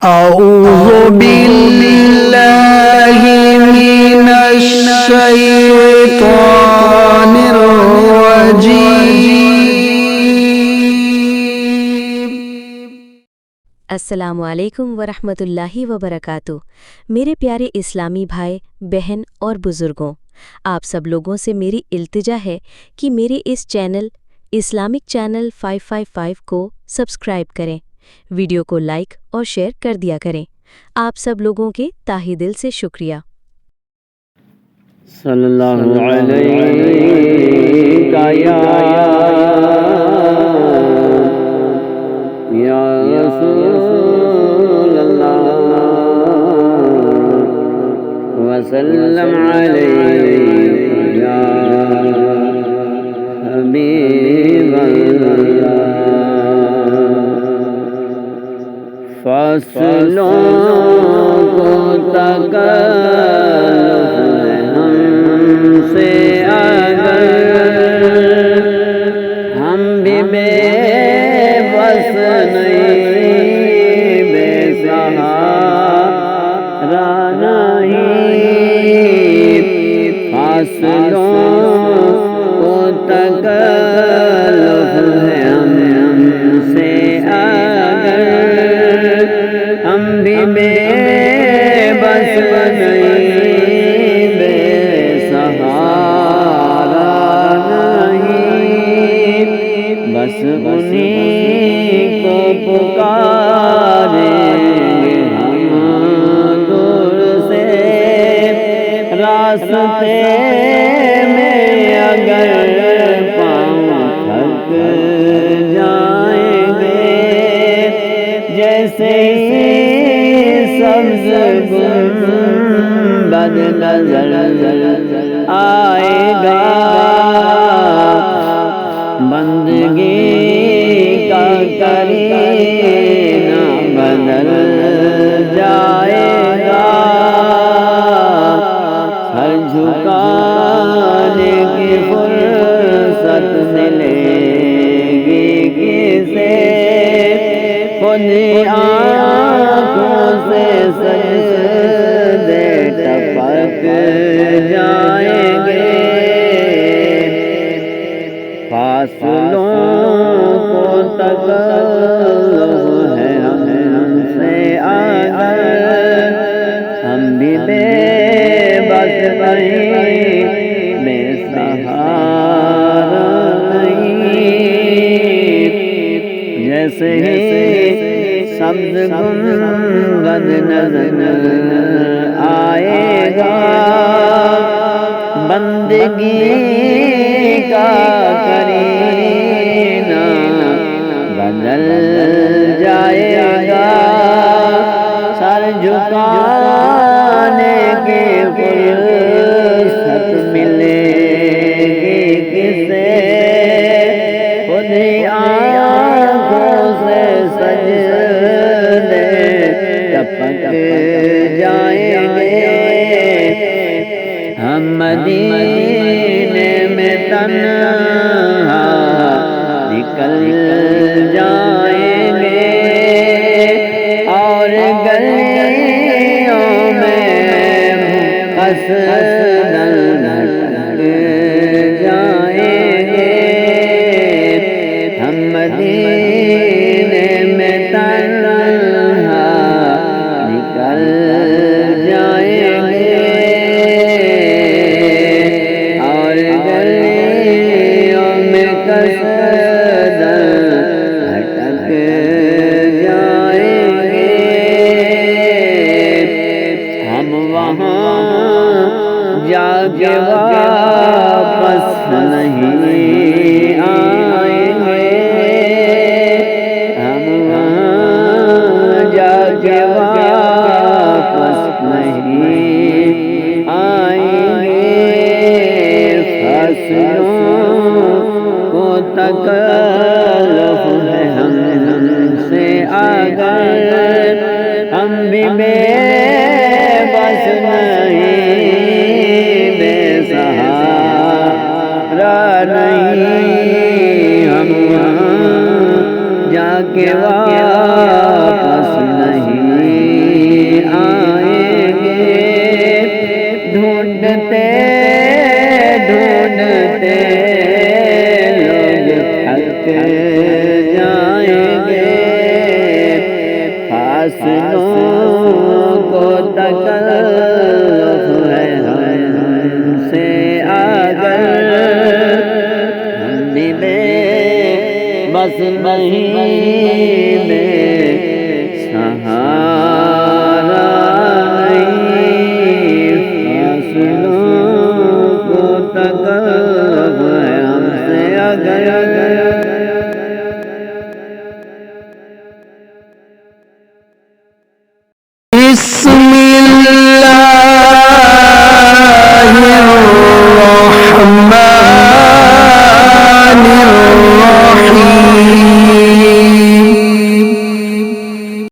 أعوذ بالله من الشيطان الرجيم. अस्सलामु अलैकुम वरहमतुल्लाहि वबरकातुह। मेरे प्यारे इस्लामी भाई बहन और बुज़ुर्गों, आप सब लोगों से मेरी इल्तिजा है कि मेरे इस चैनल इस्लामिक चैनल 555 को सब्सक्राइब करें, वीडियो को लाइक और शेयर कर दिया करें। आप सब लोगों के ताहे दिल से शुक्रिया। सल्लल्लाहु अलैका या रसूलल्लाह वसल्लम अलैका या हबीबल्लाह। फसलों को तकल्लुफ़ हमसे अगर हम भी बेबस नहीं, बेसहारा नहीं। फसलों को तकल्लुफ़ है हमसे अगर हम भी बेबस नहीं, बेसहारा नहीं। बस उन्हीं को पुकारेंगे हम दूर से, रास्ते में अगर पाँव थक जाएंगे, जैसे ही सब्ज़ गुंबद नज़र आएगा, बंदगी का करीना बदल जाएगा। सर झुकाने की फुर्सत मिलेगी किसे, खुद आँखों से सजदे टपक जाएंगे। फासलों को तकल्लुफ़ है हमसे अगर हम भी बेबस नहीं, बेसहारा नहीं। जैसे ही सब्ज़ गुंबद नज़र आएगा, बंदगी का करीना बदल जाएगा। सर झुकाने की फुर्सत मिलेगी किसे, खुद आँखों से सजदे टपक जाएंगे। हम मदीने में तन्हा निकल जाएंगे और गलियों में कसदल भटक जाएंगे। हम मदीने में तन्हा निकल जाएंगे और गलियों में कसदल भटक जाएंगे। हम वहाँ जाके वापस नहीं आएंगे, हम वहाँ जाके वापस नहीं आएंगे। फसलों को तकल्लुफ़ है हमसे अगर हम भी बेबस नहीं, बेसहारा नहीं। हम वहाँ जाके वापस नहीं फासलों को तकल्लुफ है हमसे अगर हम मिले बस वहीं में सहारा नहीं फासलों को तकल्लुफ है हमसे अगर بسم